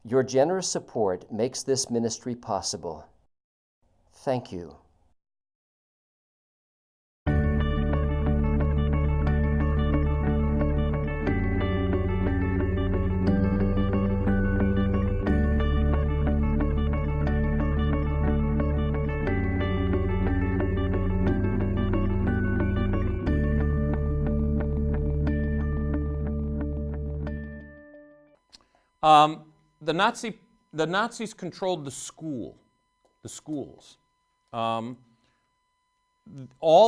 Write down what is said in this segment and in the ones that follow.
Your generous support makes this ministry possible. Thank you. The Nazis controlled the schools. All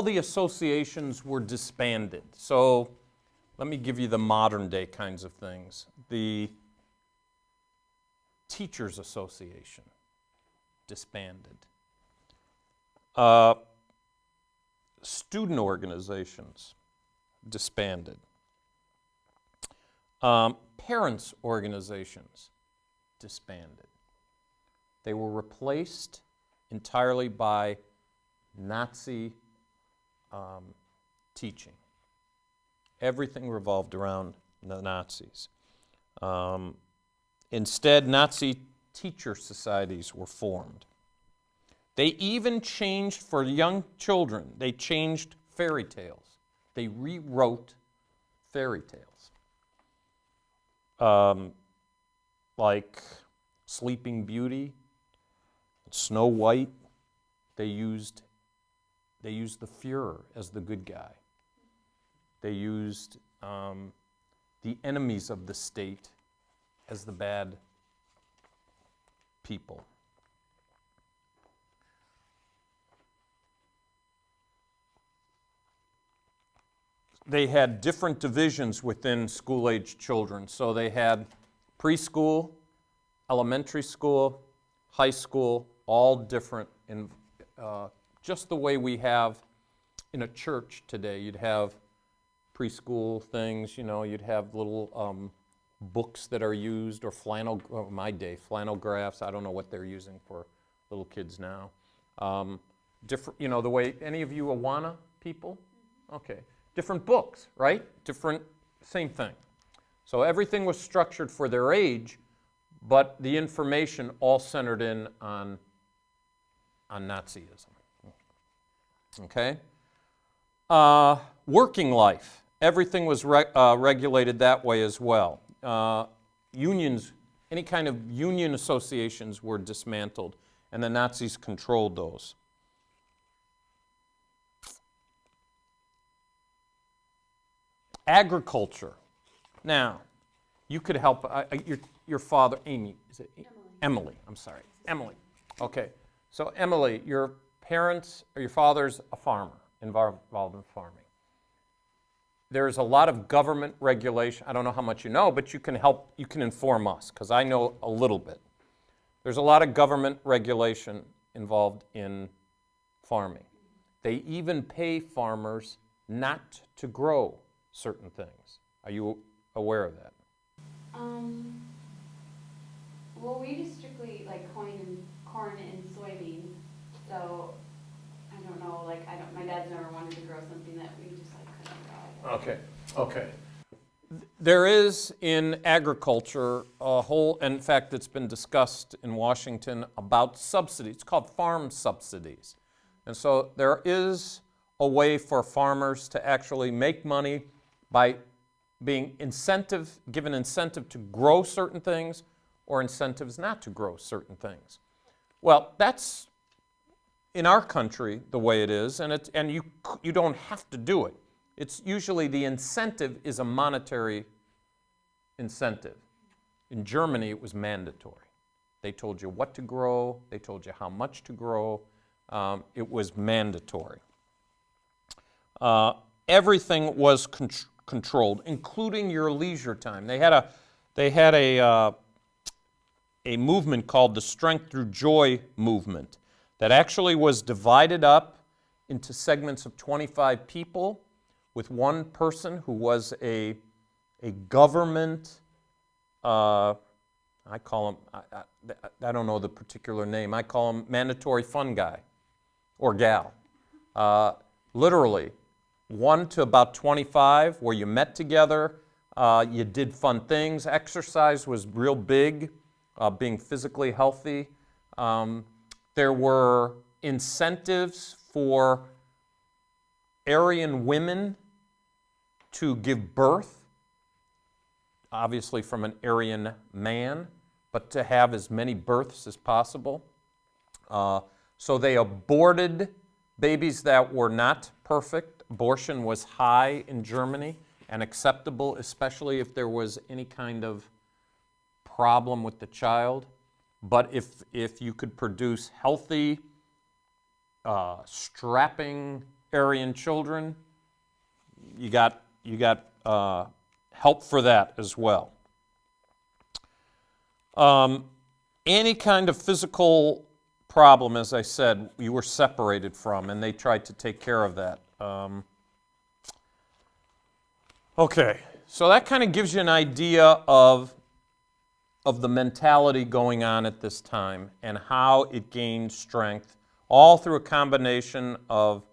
the associations were disbanded. So let me give you the modern day kinds of things. The Teachers Association disbanded. Student organizations disbanded. Parents' organizations disbanded. They were replaced entirely by Nazi teaching. Everything revolved around the Nazis. Instead, Nazi teacher societies were formed. They even changed, for young children, they changed fairy tales. They rewrote fairy tales. Like Sleeping Beauty, Snow White, they used the Führer as the good guy. They used the enemies of the state as the bad people. They had different divisions within school-age children. So they had preschool, elementary school, high school, all different in just the way we have in a church today. You'd have preschool things, you'd have little books that are used, or my day, flannel graphs. I don't know what they're using for little kids now. Different, the way, any of you Awana people? Okay. Different books, right? Same thing. So everything was structured for their age, but the information all centered in on Nazism. Okay? Working life. Everything was regulated that way as well. Unions, any kind of union associations were dismantled, and the Nazis controlled those. Agriculture. Now, you could help, your father, Amy, is it? Emily, I'm sorry, Emily. Okay, so Emily, your parents, or your father's a farmer, involved in farming. There's a lot of government regulation. I don't know how much you know, but you can help, you can inform us, because I know a little bit. There's a lot of government regulation involved in farming. They even pay farmers not to grow certain things. Are you aware of that? Well, we just strictly like corn and soybeans, so I don't know, my dad's never wanted to grow something that we just couldn't grow. Okay. There is in agriculture a whole, in fact, it's been discussed in Washington about subsidies. It's called farm subsidies. And so there is a way for farmers to actually make money by being given incentive to grow certain things, or incentives not to grow certain things. Well, that's in our country the way it is, and you don't have to do it. It's usually the incentive is a monetary incentive. In Germany, it was mandatory. They told you what to grow. They told you how much to grow. It was mandatory. Everything was controlled, including your leisure time. They had a movement called the Strength Through Joy movement that actually was divided up into segments of 25 people, with one person who was a government, I call him, I don't know the particular name, I call him mandatory fun guy or gal. Literally, 1 to about 25, where you met together, you did fun things. Exercise was real big. being physically healthy. There were incentives for Aryan women to give birth, obviously from an Aryan man, but to have as many births as possible. So they aborted babies that were not perfect. Abortion was high in Germany and acceptable, especially if there was any kind of problem with the child. But if you could produce healthy, strapping Aryan children, you got help for that as well. Any kind of physical problem, as I said, you were separated from, and they tried to take care of that. Okay, so that kind of gives you an idea of the mentality going on at this time and how it gained strength, all through a combination of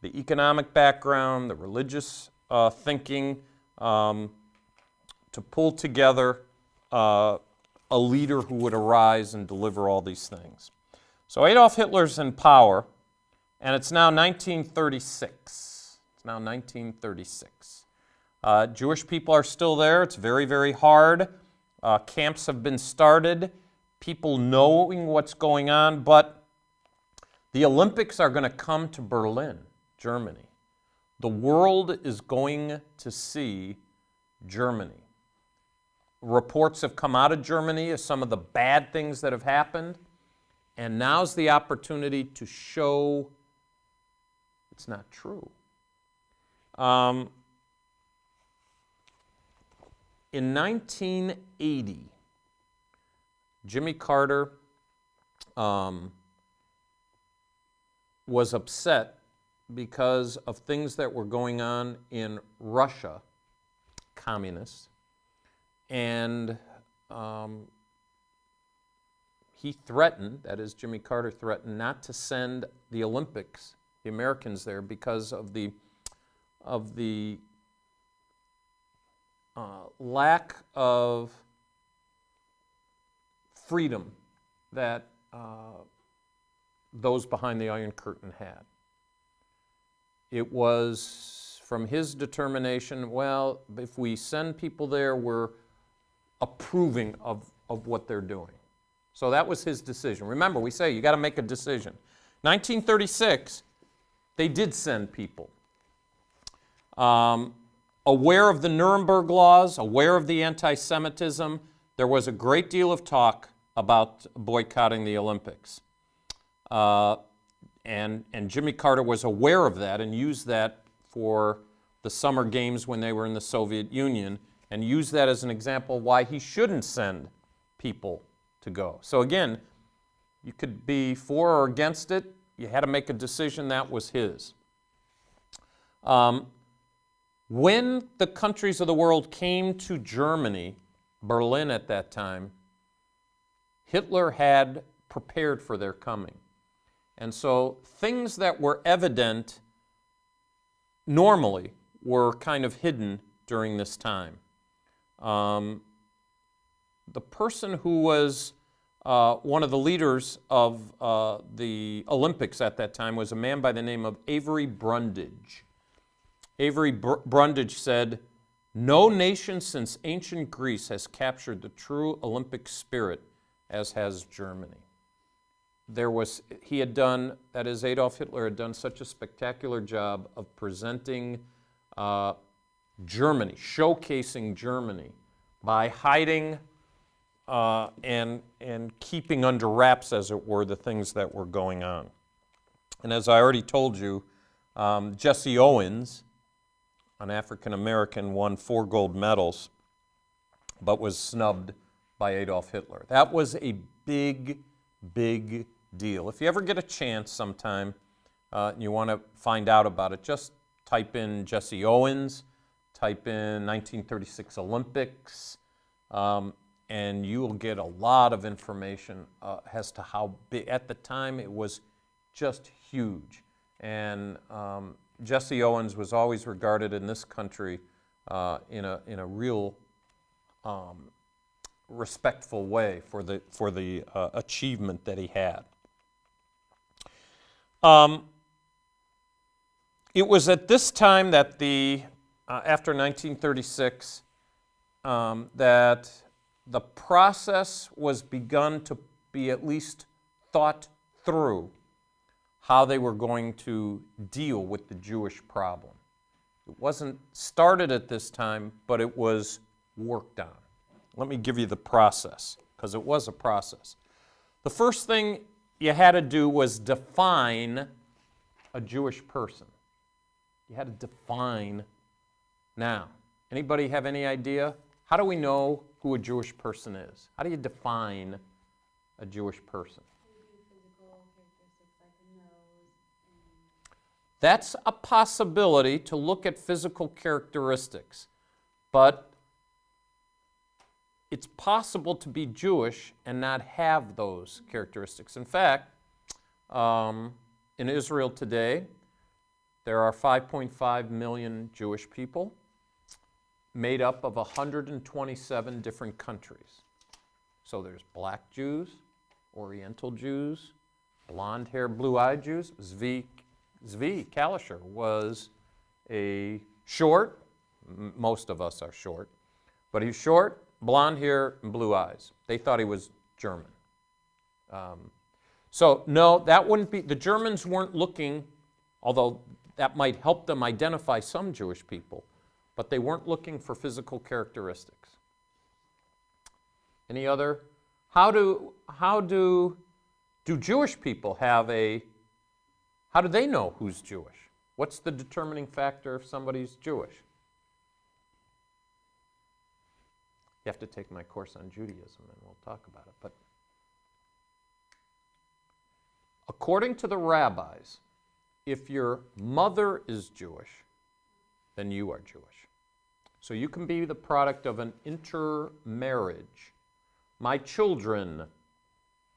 the economic background, the religious thinking, to pull together a leader who would arise and deliver all these things. So Adolf Hitler's in power, and it's now 1936. It's now 1936. Jewish people are still there. It's very, very hard. Camps have been started. People knowing what's going on, but the Olympics are going to come to Berlin, Germany. The world is going to see Germany. Reports have come out of Germany of some of the bad things that have happened, and now's the opportunity to show it's not true. In 1980, Jimmy Carter was upset because of things that were going on in Russia, communists, and he threatened, that is, Jimmy Carter threatened, not to send the Olympics, the Americans there, because of the lack of freedom that those behind the Iron Curtain had. It was from his determination, well, if we send people there, we're approving of what they're doing. So that was his decision. Remember, we say you got to make a decision. 1936, they did send people. Aware of the Nuremberg laws, aware of the anti-Semitism, there was a great deal of talk about boycotting the Olympics. And Jimmy Carter was aware of that and used that for the Summer Games when they were in the Soviet Union, and used that as an example why he shouldn't send people to go. So again, you could be for or against it. You had to make a decision. That was his. When the countries of the world came to Germany, Berlin at that time, Hitler had prepared for their coming. And so things that were evident normally were kind of hidden during this time. The person who was one of the leaders of the Olympics at that time was a man by the name of Avery Brundage. Avery Brundage said, "No nation since ancient Greece has captured the true Olympic spirit as has Germany." He had done, that is, Adolf Hitler had done such a spectacular job of presenting Germany, showcasing Germany, by hiding and keeping under wraps, as it were, the things that were going on. And as I already told you, Jesse Owens, an African American, won 4 gold medals, but was snubbed by Adolf Hitler. That was a big, big deal. If you ever get a chance sometime and you want to find out about it, just type in Jesse Owens, type in 1936 Olympics, and you will get a lot of information as to how big. At the time, it was just huge. And Jesse Owens was always regarded in this country in a real respectful way for the achievement that he had. It was at this time that after 1936 that the process was begun to be at least thought through how they were going to deal with the Jewish problem. It wasn't started at this time, but it was worked on. Let me give you the process, because it was a process. The first thing you had to do was define a Jewish person. You had to define. Now, anybody have any idea? How do we know who a Jewish person is? How do you define a Jewish person? That's a possibility, to look at physical characteristics, but it's possible to be Jewish and not have those characteristics. In fact, in Israel today, there are 5.5 million Jewish people made up of 127 different countries. So there's black Jews, Oriental Jews, blonde-haired, blue-eyed Jews. Zvi Kalisher was a short, most of us are short, but he's short, blonde hair, and blue eyes. They thought he was German. So no, that wouldn't be, the Germans weren't looking, although that might help them identify some Jewish people, but they weren't looking for physical characteristics. Any other? How do Jewish people have how do they know who's Jewish? What's the determining factor if somebody's Jewish? You have to take my course on Judaism and we'll talk about it. But according to the rabbis, if your mother is Jewish, then you are Jewish. So you can be the product of an intermarriage. My children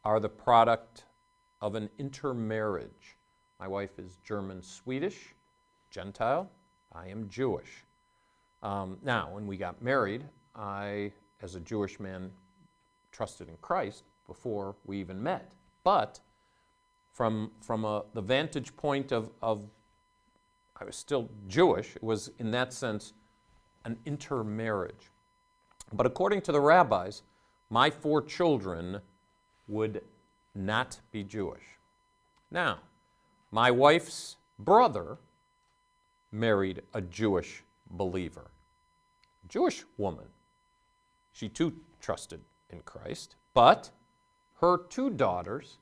are the product of an intermarriage. My wife is German-Swedish, Gentile. I am Jewish. Now, when we got married, I, as a Jewish man, trusted in Christ before we even met. But from the vantage point of I was still Jewish, it was in that sense an intermarriage. But according to the rabbis, my 4 children would not be Jewish. Now, my wife's brother married a Jewish believer, Jewish woman. She too trusted in Christ, but her 2 daughters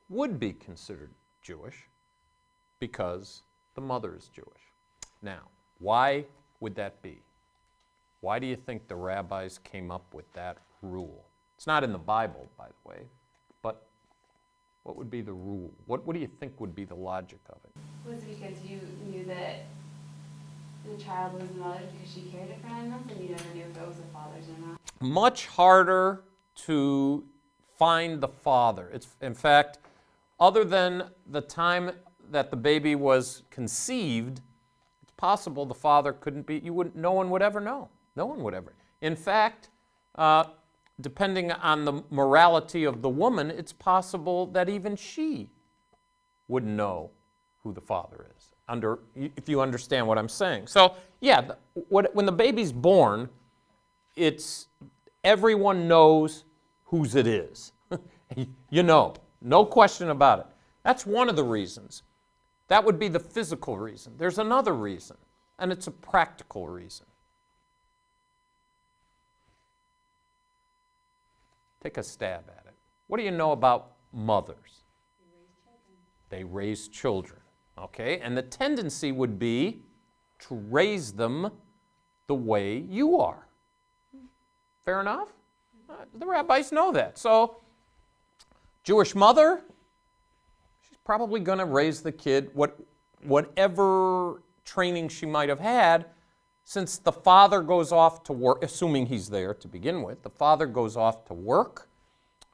would be considered Jewish because the mother is Jewish. Now, why would that be? Why do you think the rabbis came up with that rule? It's not in the Bible, by the way, but what would be the rule? What do you think would be the logic of it? Was it because you knew that the child was the mother's because she carried it for 9 months and you never knew if it was the father's or not? Much harder to find the father. It's, in fact, other than the time that the baby was conceived, it's possible the father couldn't be, no one would ever know. No one would ever. In fact, depending on the morality of the woman, it's possible that even she wouldn't know who the father is, if you understand what I'm saying. So, yeah, when the baby's born, everyone knows whose it is. You know, no question about it. That's one of the reasons. That would be the physical reason. There's another reason, and it's a practical reason. Take a stab at it. What do you know about mothers? They raise children. Okay, and the tendency would be to raise them the way you are. Fair enough? The rabbis know that. So, Jewish mother, she's probably going to raise the kid whatever training she might have had, since the father goes off to work, assuming he's there to begin with. The father goes off to work.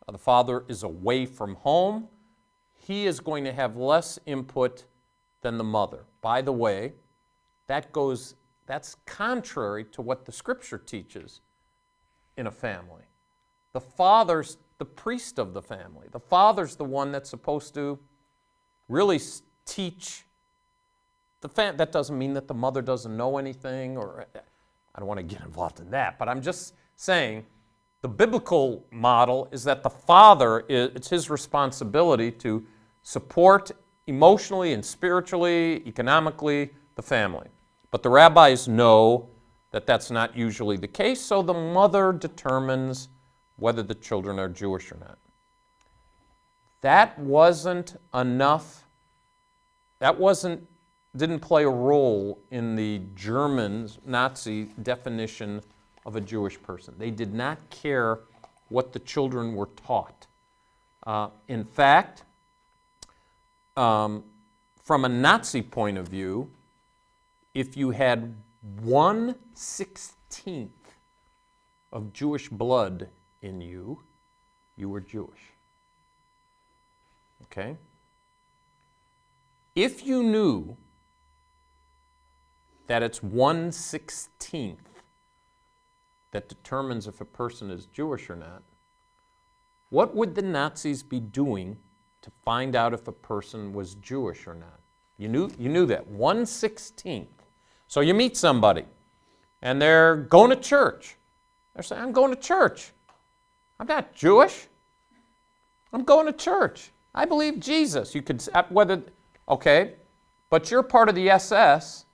The father is away from home. He is going to have less input than the mother. By the way, that's contrary to what the Scripture teaches in a family. the father's the priest of the family. The father's the one that's supposed to really teach the family. That doesn't mean that the mother doesn't know anything, or I don't want to get involved in that, but I'm just saying the biblical model is that the father, it's his responsibility to support emotionally and spiritually, economically, the family. But the rabbis know that that's not usually the case, so the mother determines whether the children are Jewish or not. That wasn't enough. That didn't play a role in the German Nazi definition of a Jewish person. They did not care what the children were taught. In fact, from a Nazi point of view, if you had 1/16 of Jewish blood in you, you were Jewish. Okay? If you knew that it's 1/16 that determines if a person is Jewish or not, what would the Nazis be doing to find out if a person was Jewish or not? You knew that, 1/16. So you meet somebody, and they're going to church. They're saying, I'm going to church. I'm not Jewish. I'm going to church. I believe Jesus. You could, okay, but you're part of the SS.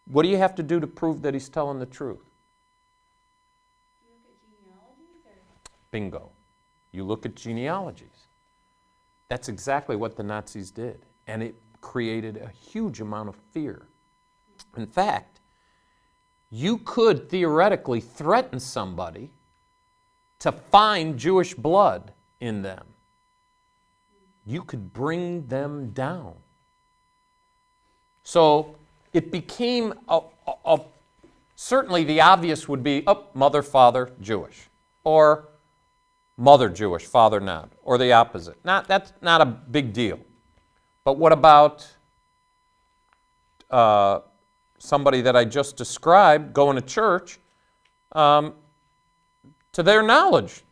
What do you have to do to prove that he's telling the truth? You look at genealogies or? Bingo. You look at genealogies. That's exactly what the Nazis did, and it created a huge amount of fear. In fact, you could theoretically threaten somebody to find Jewish blood in them. You could bring them down. So it became, certainly the obvious would be, mother, father, Jewish. Or mother Jewish, father not. Or the opposite. That's not a big deal. But what about somebody that I just described going to church? To their knowledge,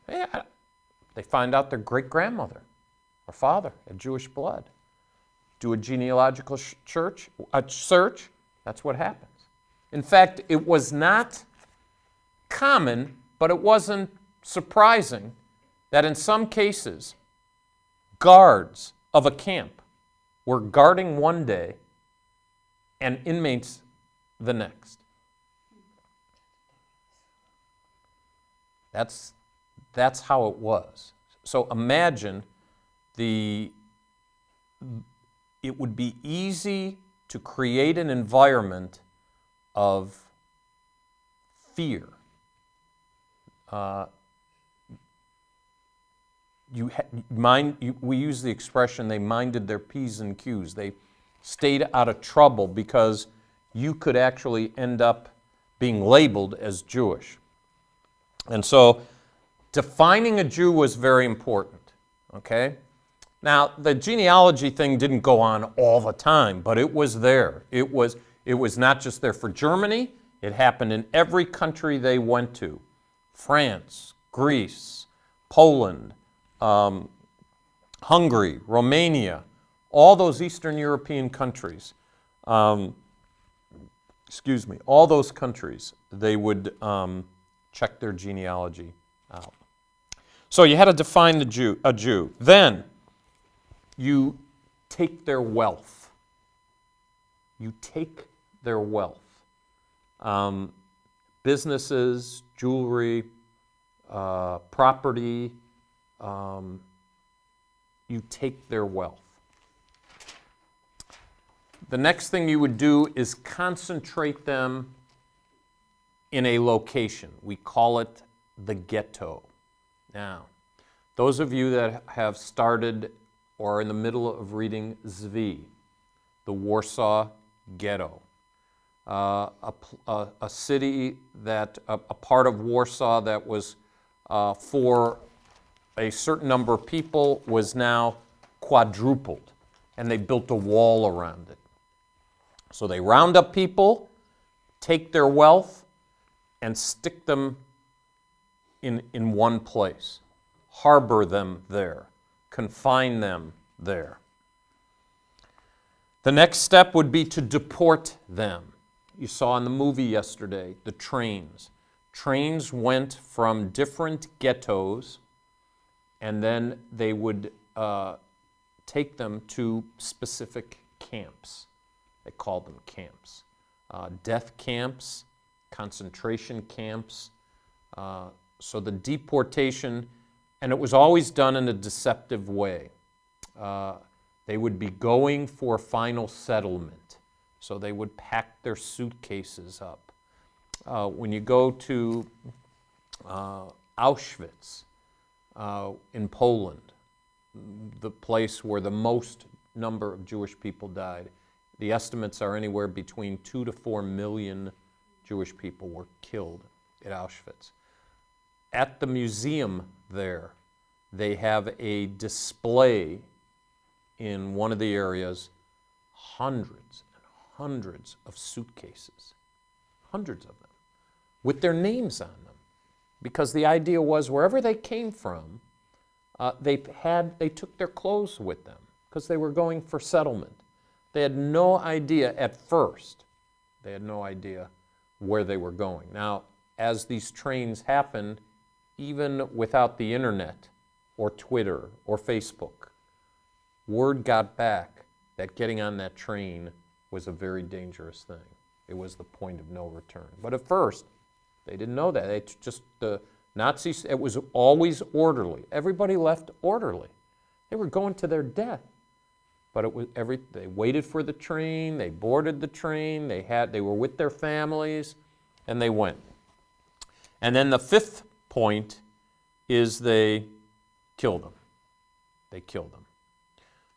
they find out their great-grandmother or father had Jewish blood. Do a genealogical search, that's what happens. In fact, it was not common, but it wasn't surprising that in some cases, guards of a camp were guarding one day and inmates the next. That's how it was. So imagine it would be easy to create an environment of fear. We use the expression, they minded their P's and Q's. They stayed out of trouble because you could actually end up being labeled as Jewish. And so defining a Jew was very important, okay? Now, the genealogy thing didn't go on all the time, but it was there. It was not just there for Germany. It happened in every country they went to. France, Greece, Poland, Hungary, Romania, all those Eastern European countries, all those countries, they would check their genealogy out. So you had to define a Jew. Then you take their wealth. You take their wealth. Businesses, jewelry, property, you take their wealth. The next thing you would do is concentrate them in a location. We call it the ghetto. Now, those of you that have started or are in the middle of reading Zvi, the Warsaw Ghetto, a city that, a part of Warsaw that was for a certain number of people was now quadrupled, and they built a wall around it. So they round up people, take their wealth, and stick them in one place, harbor them there, confine them there. The next step would be to deport them. You saw in the movie yesterday the trains. Trains went from different ghettos, and then they would take them to specific camps. They called them camps. Death camps, concentration camps. So the deportation, and it was always done in a deceptive way. They would be going for final settlement. So they would pack their suitcases up. When you go to Auschwitz in Poland, the place where the most number of Jewish people died, the estimates are anywhere between 2 to 4 million Jewish people were killed at Auschwitz. At the museum there, they have a display in one of the areas, hundreds and hundreds of suitcases, hundreds of them, with their names on them. Because the idea was wherever they came from, they took their clothes with them because they were going for settlement. They had no idea at first, they had no idea where they were going. Now, as these trains happened, even without the internet or Twitter or Facebook, word got back that getting on that train was a very dangerous thing. It was the point of no return. But at first, they didn't know that. The Nazis, it was always orderly. Everybody left orderly. They were going to their death. But it was they waited for the train, they boarded the train, they were with their families, and they went. And then the fifth point is they killed them. They killed them.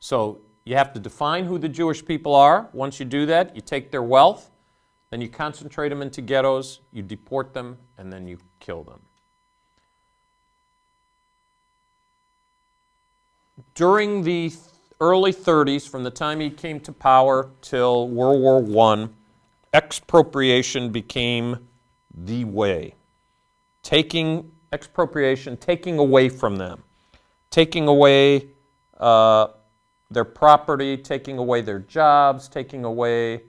So you have to define who the Jewish people are. Once you do that, you take their wealth, then you concentrate them into ghettos, you deport them, and then you kill them. During the early 30s, from the time he came to power till World War I, expropriation became the way. Taking away from them, taking away their property, taking away their jobs, taking away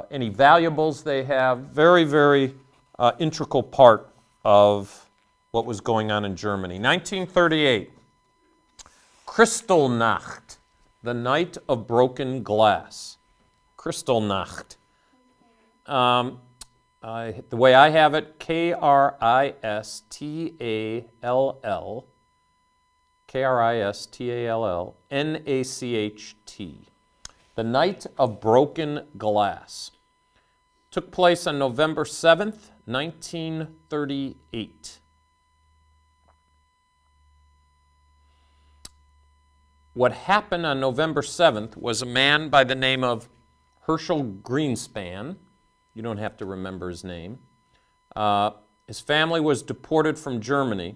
any valuables they have. Very, very integral part of what was going on in Germany. 1938, Kristallnacht, the night of broken glass. Kristallnacht. The way I have it, Kristallnacht, the night of broken glass. Took place on November 7th, 1938. What happened on November 7th was a man by the name of Herschel Greenspan. You don't have to remember his name. His family was deported from Germany,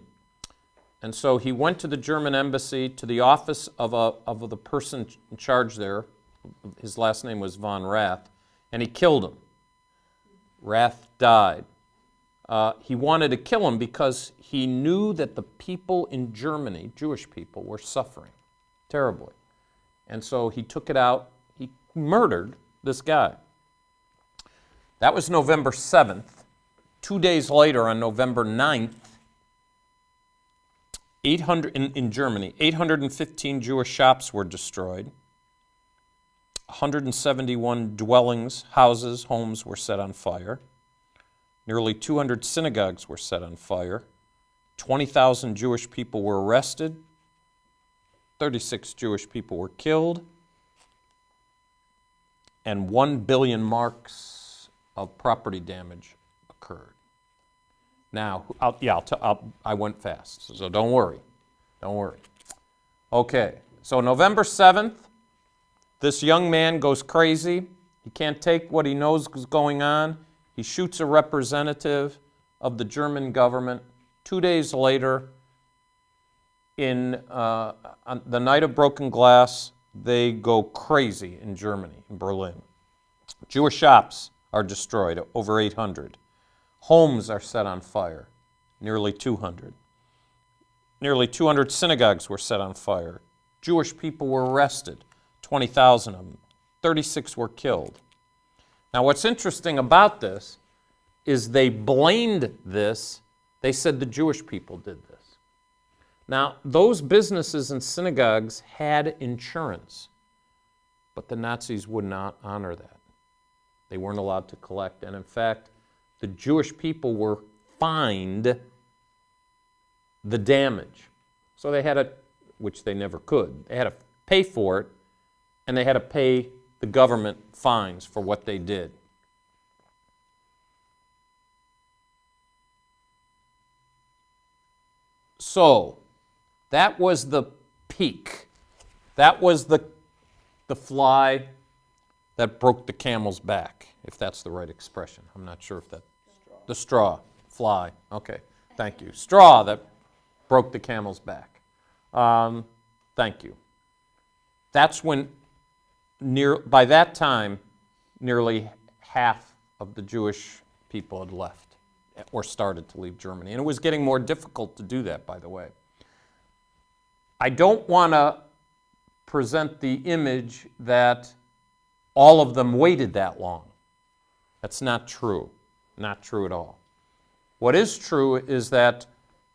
and so he went to the German embassy, to the office of the person in charge there. His last name was von Rath, and he killed him. Rath died. He wanted to kill him because he knew that the people in Germany, Jewish people, were suffering terribly. And so he took it out. He murdered this guy. That was November 7th. 2 days later, on November 9th, in Germany, 815 Jewish shops were destroyed. 171 dwellings, houses, homes were set on fire. Nearly 200 synagogues were set on fire. 20,000 Jewish people were arrested. 36 Jewish people were killed. And 1 billion marks of property damage occurred. Now, I went fast, so don't worry. Don't worry. Okay, so November 7th, this young man goes crazy. He can't take what he knows is going on. He shoots a representative of the German government. 2 days later, on the night of broken glass, they go crazy in Germany, in Berlin. Jewish shops are destroyed, over 800. Homes are set on fire. nearly 200. Nearly 200 synagogues were set on fire. Jewish people were arrested, 20,000 of them. 36 were killed. Now, what's interesting about this is they blamed this. They said the Jewish people did this. Now, those businesses and synagogues had insurance, but the Nazis would not honor that. They weren't allowed to collect, and in fact, the Jewish people were fined the damage. So they had to, which they never could, they had to pay for it, and they had to pay the government fines for what they did. So, that was the peak. That was the fly that broke the camel's back, if that's the right expression. I'm not sure if that... The straw. Fly. Okay, thank you. Straw that broke the camel's back. Thank you. That's when, by that time, nearly half of the Jewish people had left or started to leave Germany. And it was getting more difficult to do that, by the way. I don't want to present the image that all of them waited that long. That's not true. Not true at all. What is true is that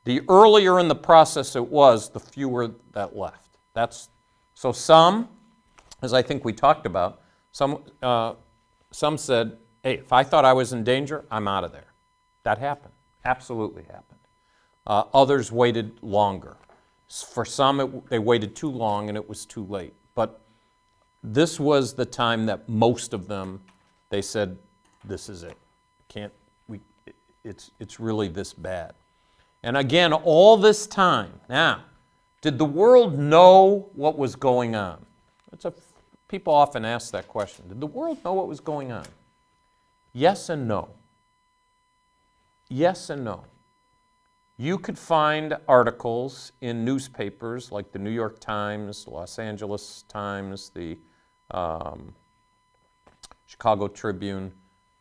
the earlier in the process it was, the fewer that left. So some, as I think we talked about, some said, hey, if I thought I was in danger, I'm out of there. That happened. Absolutely happened. Others waited longer. For some, they waited too long and it was too late. But this was the time that most of them, they said, this is it. It's really this bad. And again, all this time, now, did the world know what was going on? People often ask that question. Did the world know what was going on? Yes and no. Yes and no. You could find articles in newspapers like the New York Times, the Los Angeles Times, the Chicago Tribune,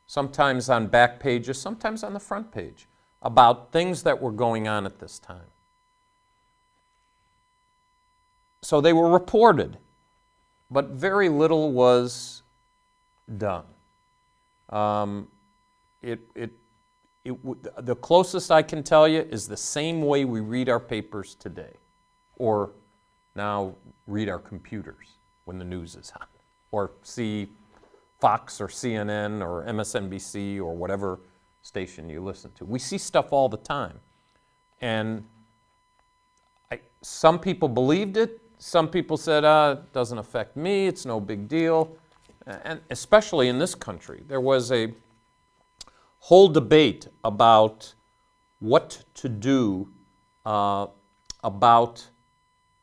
sometimes on back pages, sometimes on the front page, about things that were going on at this time. So they were reported, but very little was done. The closest I can tell you is the same way we read our papers today, or now read our computers when the news is on, or see Fox or CNN or MSNBC or whatever station you listen to. We see stuff all the time. And some people believed it. Some people said, it doesn't affect me, it's no big deal. And especially in this country, there was a whole debate about what to do about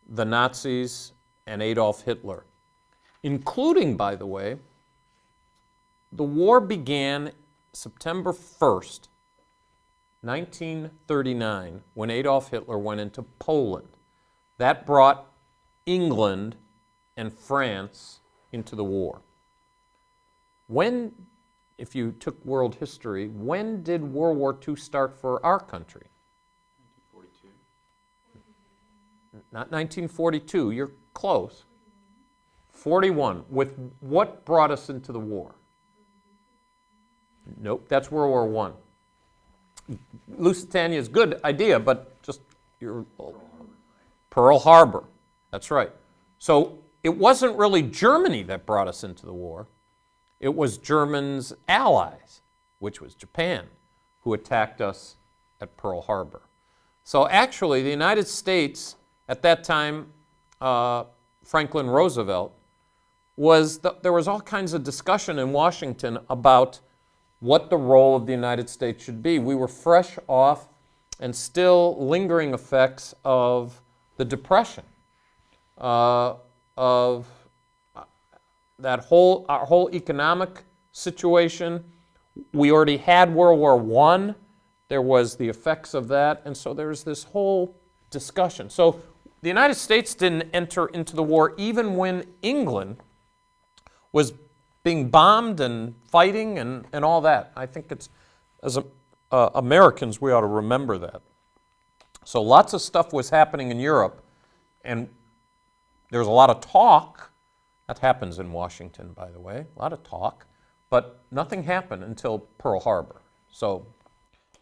the Nazis and Adolf Hitler, including, by the way, the war began September 1st, 1939, when Adolf Hitler went into Poland. That brought England and France into the war. When, if you took world history, when did World War II start for our country? 1942. Not 1942, you're close. 41. With what brought us into the war? Nope, that's World War I. Lusitania is a good idea, but just Pearl Harbor. That's right. So it wasn't really Germany that brought us into the war. It was Germany's allies, which was Japan, who attacked us at Pearl Harbor. So actually, the United States, at that time, Franklin Roosevelt, there was all kinds of discussion in Washington about what the role of the United States should be. We were fresh off and still lingering effects of the Depression, of our whole economic situation. We already had World War I. There was the effects of that, and so there's this whole discussion. So the United States didn't enter into the war even when England was being bombed and fighting and all that. I think it's, as Americans, we ought to remember that. So lots of stuff was happening in Europe, and there's a lot of talk. That happens in Washington, by the way, a lot of talk, but nothing happened until Pearl Harbor. So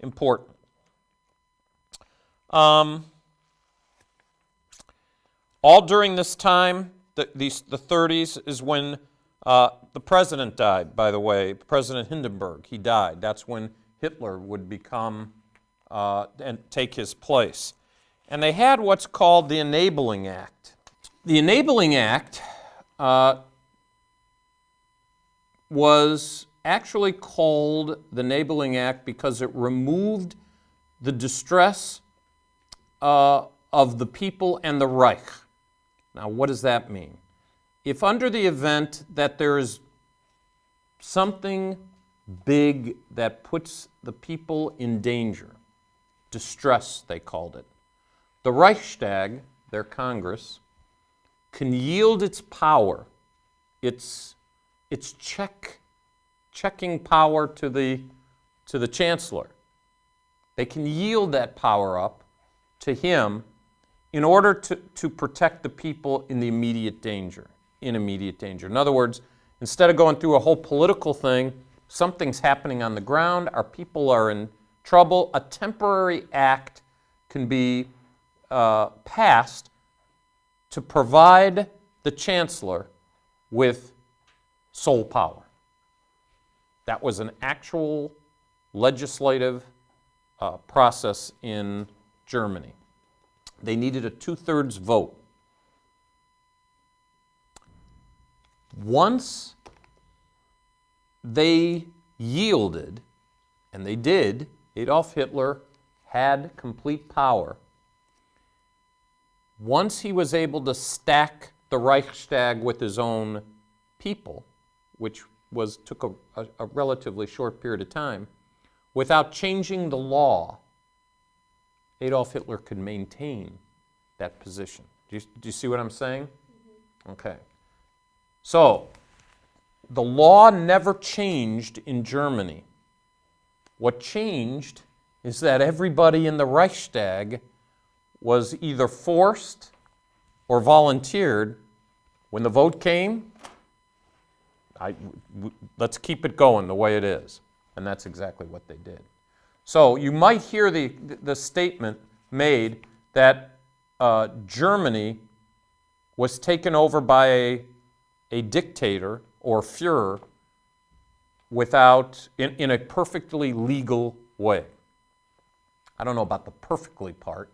important. All during this time, the 30s, is when the president died, by the way, President Hindenburg. He died. That's when Hitler would become and take his place. And they had what's called the Enabling Act. The Enabling Act was actually called the Enabling Act because it removed the distress of the people and the Reich. Now, what does that mean? If under the event that there is something big that puts the people in danger, distress they called it, the Reichstag, their Congress, can yield its power, its checking power to the chancellor. They can yield that power up to him in order to protect the people in the immediate danger, In other words, instead of going through a whole political thing, something's happening on the ground, our people are in trouble, a temporary act can be passed to provide the chancellor with sole power. That was an actual legislative process in Germany. They needed a 2/3 vote. Once they yielded, and they did, Adolf Hitler had complete power. Once he was able to stack the Reichstag with his own people, which took a relatively short period of time, without changing the law, Adolf Hitler could maintain that position. Do you see what I'm saying? Mm-hmm. Okay. So, the law never changed in Germany. What changed is that everybody in the Reichstag was either forced or volunteered. When the vote came, let's keep it going the way it is. And that's exactly what they did. So you might hear the statement made that Germany was taken over by a dictator or Führer in a perfectly legal way. I don't know about the perfectly part,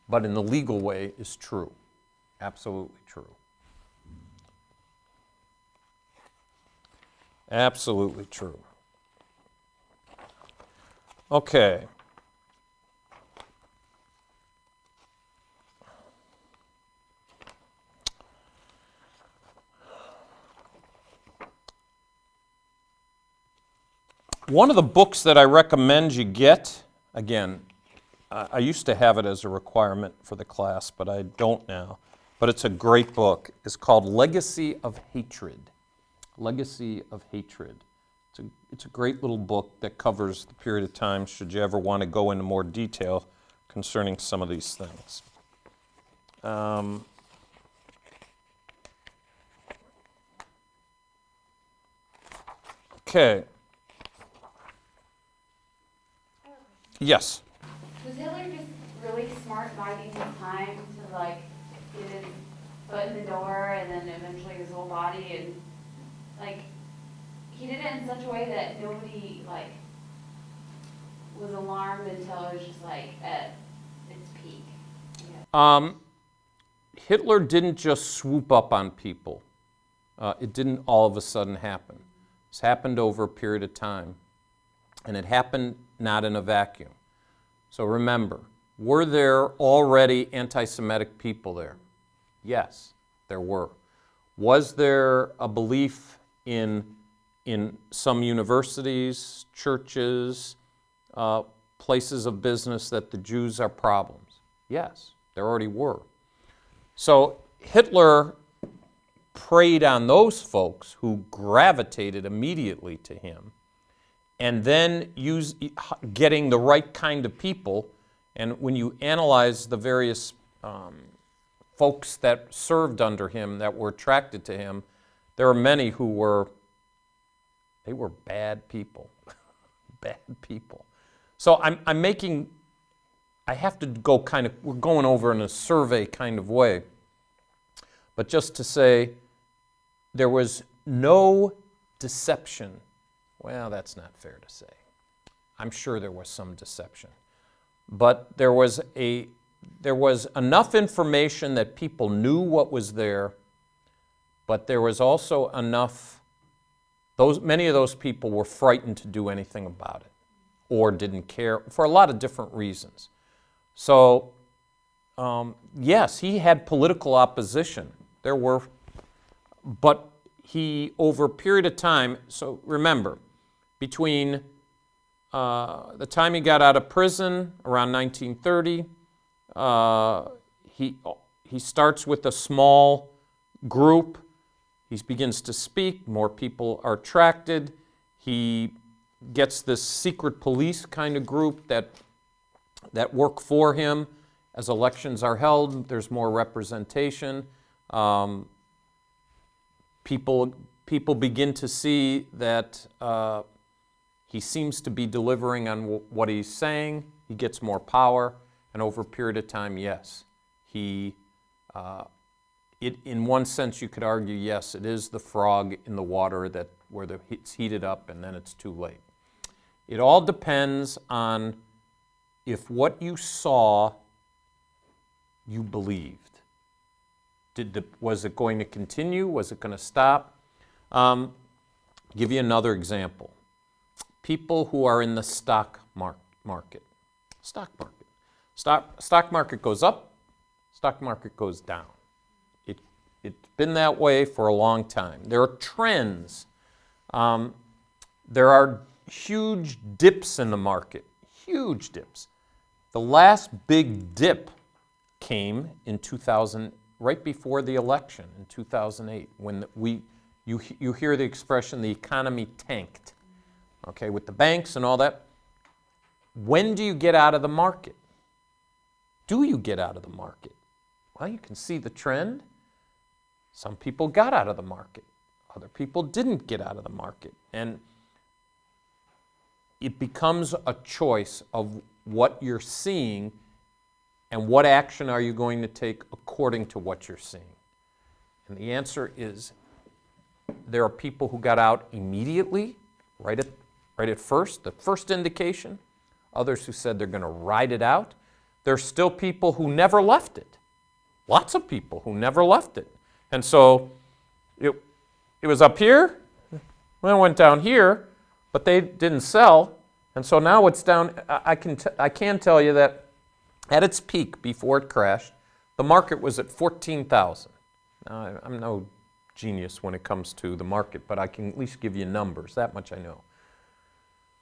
but in the legal way is true. Absolutely true. Absolutely true. Okay. One of the books that I recommend you get, again, I used to have it as a requirement for the class, but I don't now, but it's a great book. It's called Legacy of Hatred. Legacy of Hatred. It's a great little book that covers the period of time, should you ever want to go into more detail concerning some of these things. Okay. Yes? Was Hitler just really smart biding his time to like get his foot in the door and then eventually his whole body, and like he did it in such a way that nobody like was alarmed until it was just like at its peak? Yeah. Hitler didn't just swoop up on people. It didn't all of a sudden happen. It's happened over a period of time, and it happened not in a vacuum. So remember, were there already anti-Semitic people there? Yes, there were. Was there a belief in some universities, churches, places of business that the Jews are problems? Yes, there already were. So Hitler preyed on those folks who gravitated immediately to him, and then getting the right kind of people And when you analyze the various folks that served under him, that were attracted to him, there are many who were bad people, bad people. So I have to go we're going over in a survey kind of way, but just to say there was no deception. Well, that's not fair to say. I'm sure there was some deception, but there was enough information that people knew what was there, but there was also enough, many of those people were frightened to do anything about it or didn't care for a lot of different reasons. So, yes, he had political opposition. But he, over a period of time, so remember, between the time he got out of prison around 1930, he starts with a small group. He begins to speak. More people are attracted. He gets this secret police kind of group that work for him. As elections are held, there's more representation. People begin to see that he seems to be delivering on what he's saying. He gets more power, and over a period of time, yes, in one sense, you could argue, yes, it is the frog in the water where it's heated up, and then it's too late. It all depends on if what you saw, you believed. Was it going to continue? Was it going to stop? Give you another example. People who are in the stock market. Stock market goes up, stock market goes down. It's been that way for a long time. There are trends. There are huge dips in the market, huge dips. The last big dip came in 2000, right before the election in 2008, when you hear the expression, the economy tanked, okay, with the banks and all that. When do you get out of the market? Do you get out of the market? Well, you can see the trend. Some people got out of the market. Other people didn't get out of the market. And it becomes a choice of what you're seeing and what action are you going to take according to what you're seeing. And the answer is there are people who got out immediately, right at first, the first indication. Others who said they're going to ride it out. There's still people who never left it. Lots of people who never left it. And so it was up here, then it went down here, but they didn't sell. And so now it's down. I can tell you that at its peak, before it crashed, the market was at 14,000. Now, I'm no genius when it comes to the market, but I can at least give you numbers. That much I know.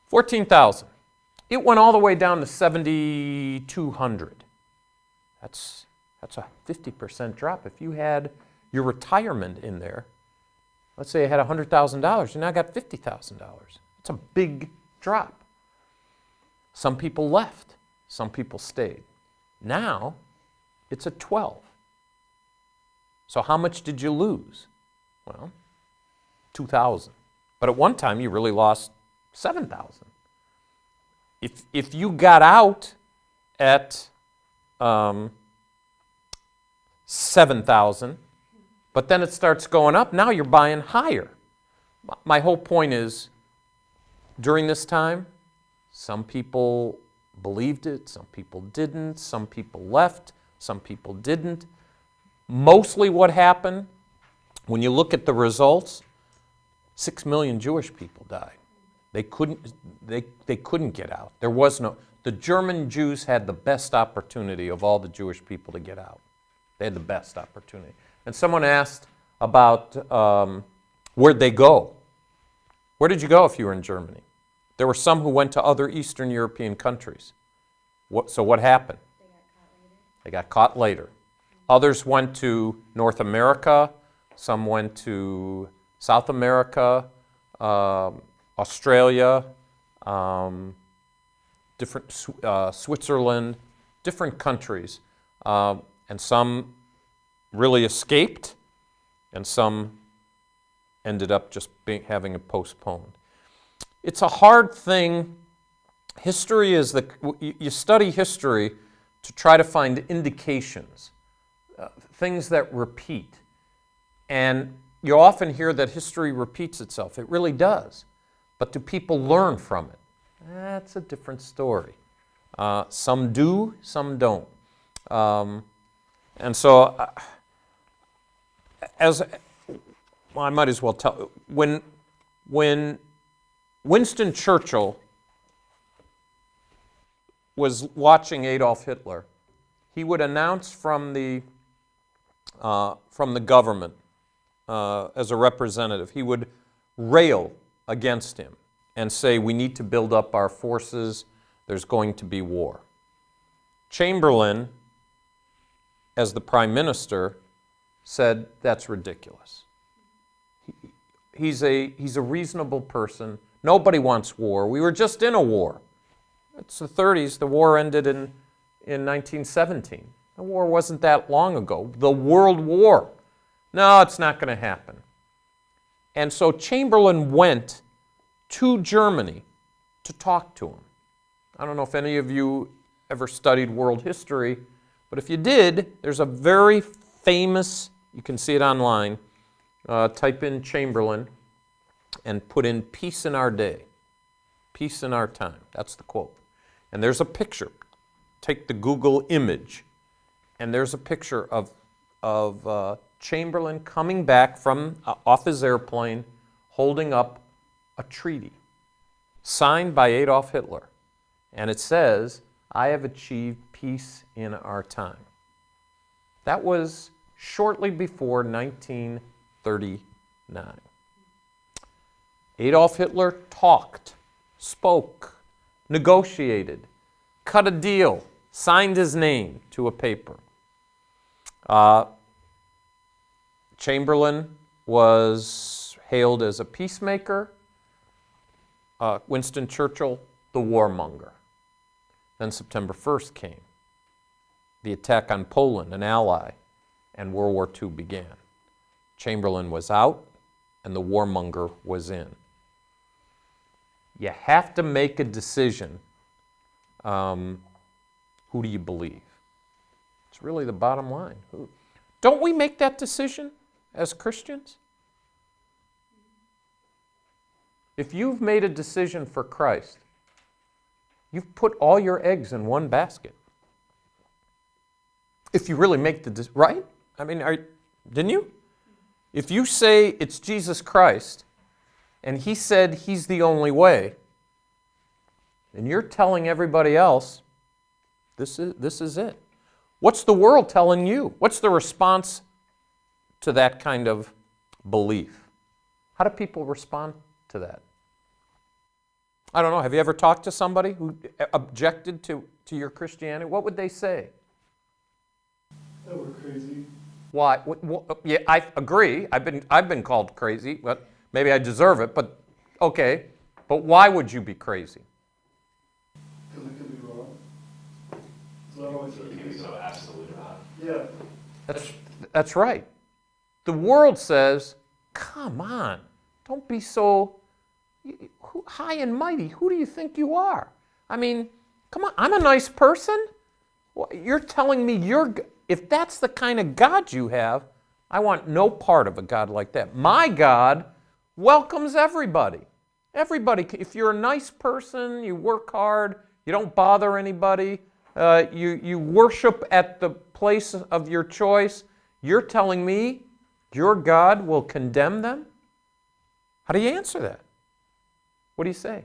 14,000. It went all the way down to 7,200. That's a 50% drop. If you had your retirement in there, let's say you had $100,000, you now got $50,000. It's a big drop. Some people left. Some people stayed. Now, it's at 12. So how much did you lose? Well, 2,000. But at one time, you really lost 7,000. If you got out at 7,000, but then it starts going up, now you're buying higher. My whole point is, during this time, some people believed it, some people didn't, some people left, some people didn't. Mostly what happened, when you look at the results, 6 million Jewish people died. They couldn't get out. There was no. The German Jews had the best opportunity of all the Jewish people to get out. They had the best opportunity. And someone asked about where'd they go? Where did you go if you were in Germany? There were some who went to other Eastern European countries. So what happened? They got caught later. Others went to North America. Some went to South America, Australia, Switzerland, different countries, and some really escaped, and some ended up just having it postponed. It's a hard thing. History is you study history to try to find indications, things that repeat. And you often hear that history repeats itself. It really does. But do people learn from it? That's a different story. Some do, some don't. And so, I might as well tell, when Winston Churchill was watching Adolf Hitler, he would announce from the government as a representative, he would rail against him and say, we need to build up our forces, there's going to be war. Chamberlain, as the prime minister, said, that's ridiculous. He's a reasonable person. Nobody wants war. We were just in a war. It's the 30s. The war ended in 1917. The war wasn't that long ago. The World War. No, it's not going to happen. And so Chamberlain went to Germany to talk to him. I don't know if any of you ever studied world history, but if you did, there's a very famous, you can see it online, type in Chamberlain and put in peace in our day, peace in our time. That's the quote. And there's a picture. Take the Google image, and there's a picture of Chamberlain coming back from off his airplane, holding up a treaty signed by Adolf Hitler. And it says, I have achieved peace in our time. That was shortly before 1939. Adolf Hitler talked, spoke, negotiated, cut a deal, signed his name to a paper. Chamberlain was hailed as a peacemaker. Winston Churchill, the warmonger. Then September 1st came. The attack on Poland, an ally, and World War II began. Chamberlain was out, and the warmonger was in. You have to make a decision. Who do you believe? It's really the bottom line. Don't we make that decision as Christians? If you've made a decision for Christ, you've put all your eggs in one basket. If you really make the decision, right? I mean, didn't you? If you say it's Jesus Christ, and he said he's the only way, and you're telling everybody else, this is it. What's the world telling you? What's the response to that kind of belief? How do people respond to that? I don't know. Have you ever talked to somebody who objected to your Christianity? What would they say? That we're crazy. Why? Yeah, I agree. I've been called crazy, but maybe I deserve it. But okay. But why would you be crazy? Because it could be wrong. So I always You can be so absolute about it. yeah. That's right. The world says, come on, don't be so high and mighty. Who do you think you are? I mean, come on, I'm a nice person. You're telling me if that's the kind of God you have, I want no part of a God like that. My God welcomes everybody. Everybody, if you're a nice person, you work hard, you don't bother anybody, you worship at the place of your choice, you're telling me your God will condemn them? How do you answer that? What do you say?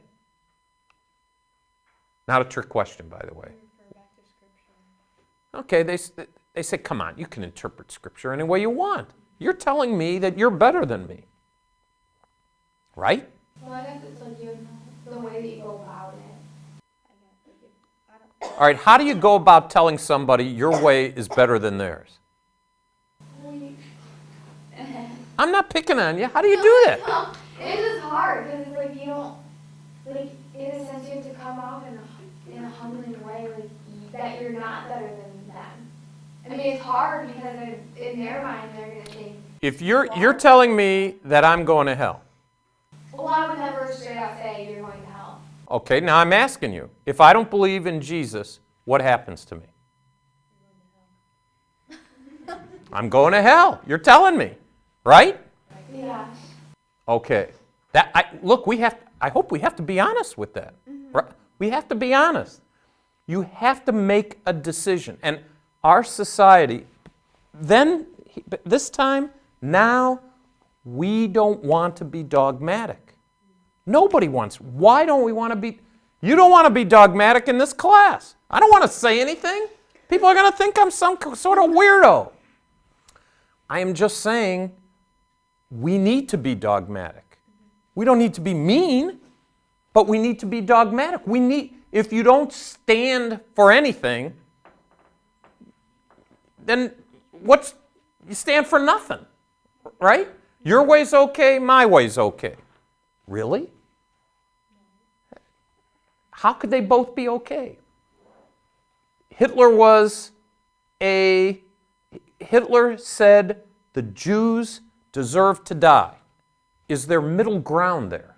Not a trick question, by the way. Okay, they say, come on, you can interpret Scripture any way you want. You're telling me that you're better than me. Right? Well, I guess it's like the way that you go about it. All right, how do you go about telling somebody your way is better than theirs? I'm not picking on you. How do you do that? It's just hard because it's like you don't, like, in a sense you have to come off in a humbling way. Like, that you're not better than them. I mean, it's hard because in their mind they're going to think, If you're telling me that I'm going to hell. well, I would never straight out say you're going to hell. Okay, now I'm asking you, if I don't believe in Jesus, what happens to me? I'm going to hell. You're telling me, right? Yeah. Okay. Look, I hope we have to be honest with that. Right? We have to be honest. You have to make a decision. And our society, this time, now, we don't want to be dogmatic. Nobody wants. Why don't we want to be? You don't want to be dogmatic in this class. I don't want to say anything. People are going to think I'm some sort of weirdo. I am just saying we need to be dogmatic. We don't need to be mean, but we need to be dogmatic. If you don't stand for anything, then you stand for nothing, right? Your way's okay, my way's okay. Really? How could they both be okay? Hitler said the Jews deserve to die. Is there middle ground there?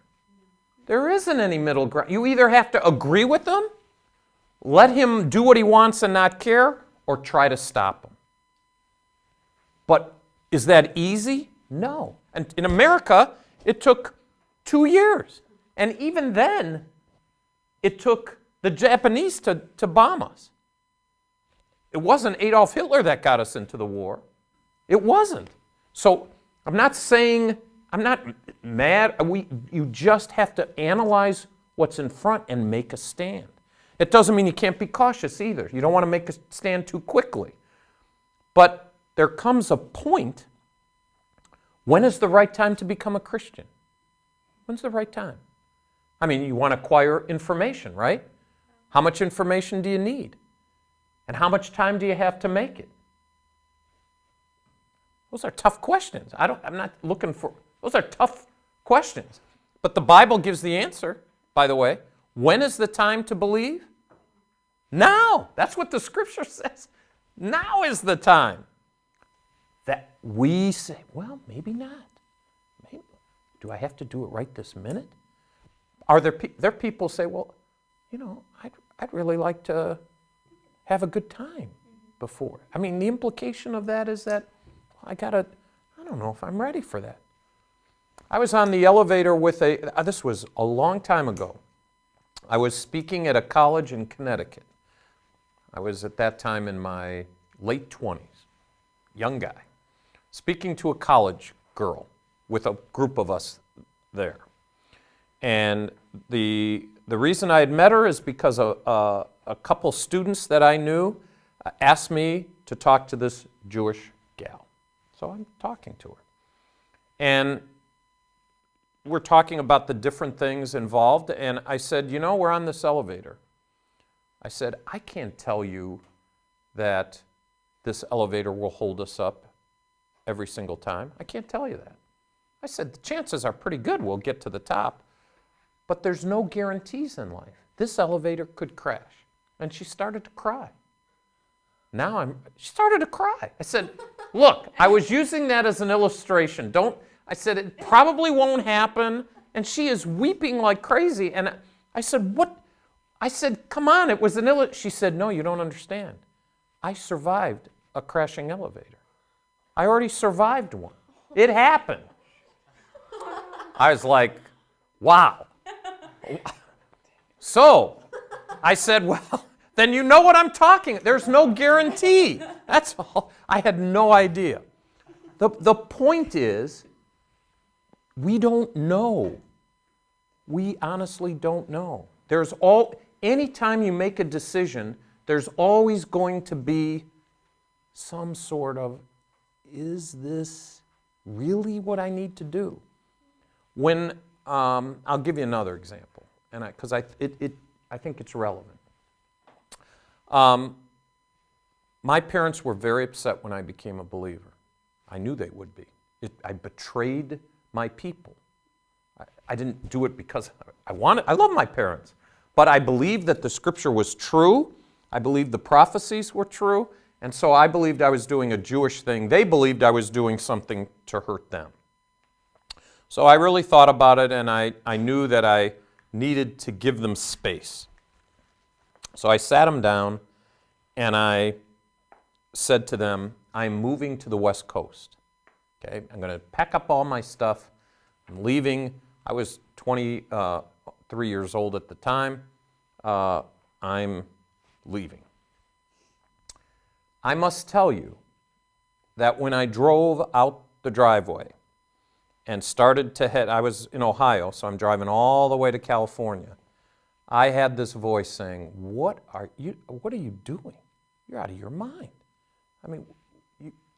There isn't any middle ground. You either have to agree with them, let him do what he wants and not care, or try to stop him. But is that easy? No. And in America, it took 2 years. And even then, it took the Japanese to bomb us. It wasn't Adolf Hitler that got us into the war. It wasn't. So I'm not mad. You just have to analyze what's in front and make a stand. It doesn't mean you can't be cautious either. You don't want to make a stand too quickly. But there comes a point, when is the right time to become a Christian? When's the right time? I mean, you want to acquire information, right? How much information do you need? And how much time do you have to make it? Those are tough questions. I'm not looking for, those are tough questions. But the Bible gives the answer, by the way. When is the time to believe? Now. That's what the Scripture says. Now is the time. That we say, well, maybe not. Maybe. Do I have to do it right this minute? Are there people say, well, I'd really like to have a good time before. I mean, the implication of that is that I don't know if I'm ready for that. I was on the elevator with this was a long time ago. I was speaking at a college in Connecticut. I was at that time in my late 20s, young guy, speaking to a college girl with a group of us there. And the reason I had met her is because a couple students that I knew asked me to talk to this Jewish gal. So I'm talking to her. And we're talking about the different things involved, and I said, we're on this elevator. I said, I can't tell you that this elevator will hold us up every single time. I can't tell you that. I said, the chances are pretty good we'll get to the top, but there's no guarantees in life. This elevator could crash. And she started to cry. She started to cry. I said, look, I was using that as an illustration. I said, it probably won't happen. And she is weeping like crazy. And I said, what? I said, come on, it was an illustration. She said, no, you don't understand. I survived a crashing elevator. I already survived one. It happened. I was like, wow. So I said, well, then you know what I'm talking. There's no guarantee. That's all. I had no idea. The point is, we don't know. We honestly don't know. Anytime you make a decision, there's always going to be some sort of, is this really what I need to do? When, I'll give you another example, because I think it's relevant. My parents were very upset when I became a believer. I knew they would be. I betrayed my people. I didn't do it because I love my parents, but I believed that the Scripture was true, I believed the prophecies were true, and so I believed I was doing a Jewish thing. They believed I was doing something to hurt them. So I really thought about it, and I knew that I needed to give them space. So I sat them down, and I said to them, I'm moving to the West Coast. Okay, I'm going to pack up all my stuff. I'm leaving. I was 23 years old at the time. I'm leaving. I must tell you that when I drove out the driveway and started to head, I was in Ohio, so I'm driving all the way to California. I had this voice saying, what are you doing? You're out of your mind. I mean,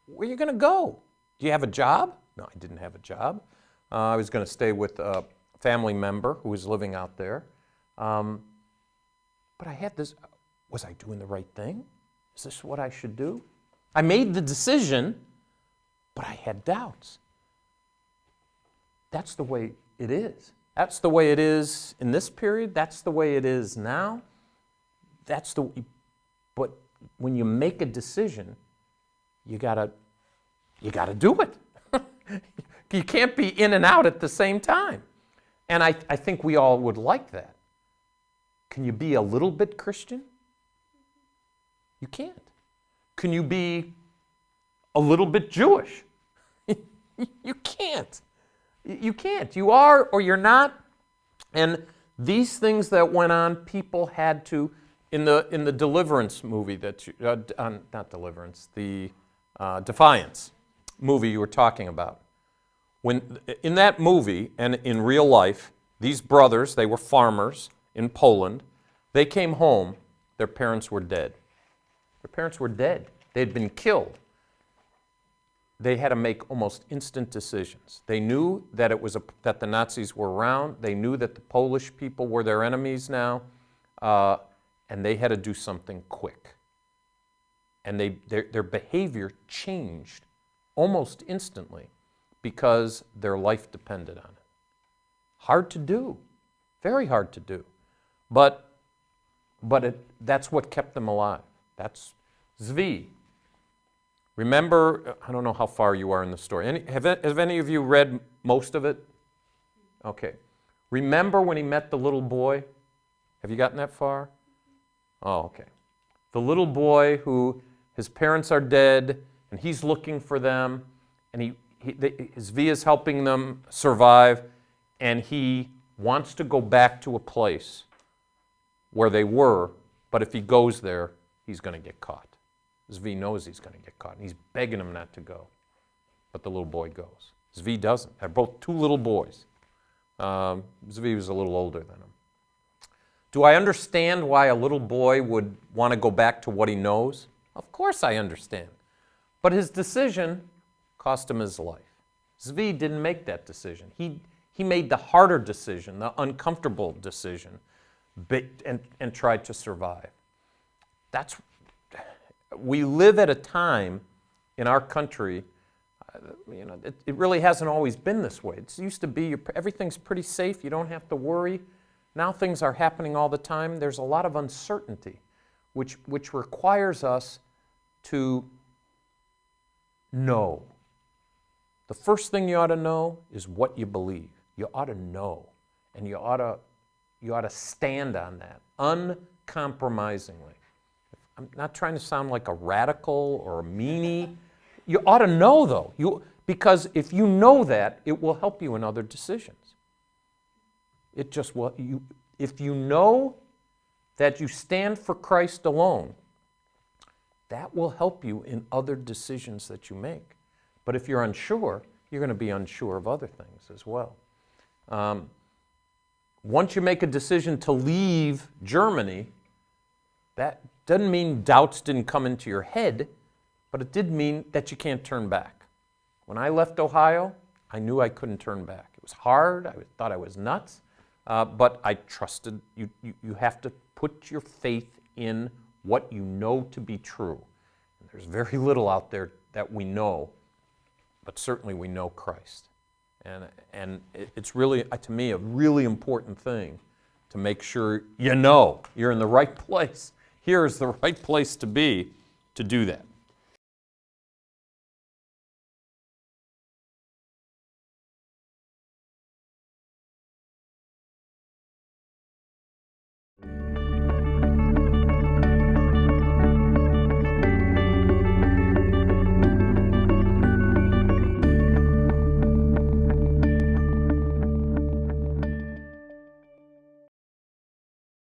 where are you going to go? Do you have a job? No, I didn't have a job. I was going to stay with a family member who was living out there. But I had this, was I doing the right thing? Is this what I should do? I made the decision, but I had doubts. That's the way it is. That's the way it is in this period. That's the way it is now. But when you make a decision, you gotta do it. You can't be in and out at the same time. And I think we all would like that. Can you be a little bit Christian? You can't. Can you be a little bit Jewish? You can't. You can't. You are or you're not. And these things that went on, people had to, in the Deliverance movie that you, not Deliverance, the Defiance movie you were talking about. When in that movie and in real life, these brothers, they were farmers in Poland. They came home. Their parents were dead. Their parents were dead. They had been killed. They had to make almost instant decisions. They knew that that the Nazis were around. They knew that the Polish people were their enemies now, and they had to do something quick. And their behavior changed almost instantly because their life depended on it. Hard to do, very hard to do, but that's what kept them alive. That's Zvi. Remember, I don't know how far you are in the story. Have any of you read most of it? Okay. Remember when he met the little boy? Have you gotten that far? Oh, okay. The little boy who his parents are dead, and he's looking for them, and Zvi is helping them survive, and he wants to go back to a place where they were, but if he goes there, he's going to get caught. Zvi knows he's going to get caught, and he's begging him not to go. But the little boy goes. Zvi doesn't. They're both two little boys. Zvi was a little older than him. Do I understand why a little boy would want to go back to what he knows? Of course I understand. But his decision cost him his life. Zvi didn't make that decision. He made the harder decision, the uncomfortable decision, and tried to survive. We live at a time in our country, it really hasn't always been this way. It used to be everything's pretty safe, you don't have to worry. Now things are happening all the time. There's a lot of uncertainty, which requires us to know. The first thing you ought to know is what you believe. You ought to know, and you ought to stand on that uncompromisingly. I'm not trying to sound like a radical or a meanie. You ought to know, though, because if you know that, it will help you in other decisions. It just will. If you know that you stand for Christ alone, that will help you in other decisions that you make. But if you're unsure, you're going to be unsure of other things as well. Once you make a decision to leave Germany, that doesn't mean doubts didn't come into your head, but it did mean that you can't turn back. When I left Ohio, I knew I couldn't turn back. It was hard. I thought I was nuts, but I trusted. You have to put your faith in what you know to be true. And there's very little out there that we know, but certainly we know Christ. And it's really, to me, a really important thing to make sure you know you're in the right place. here is the right place to be to do that.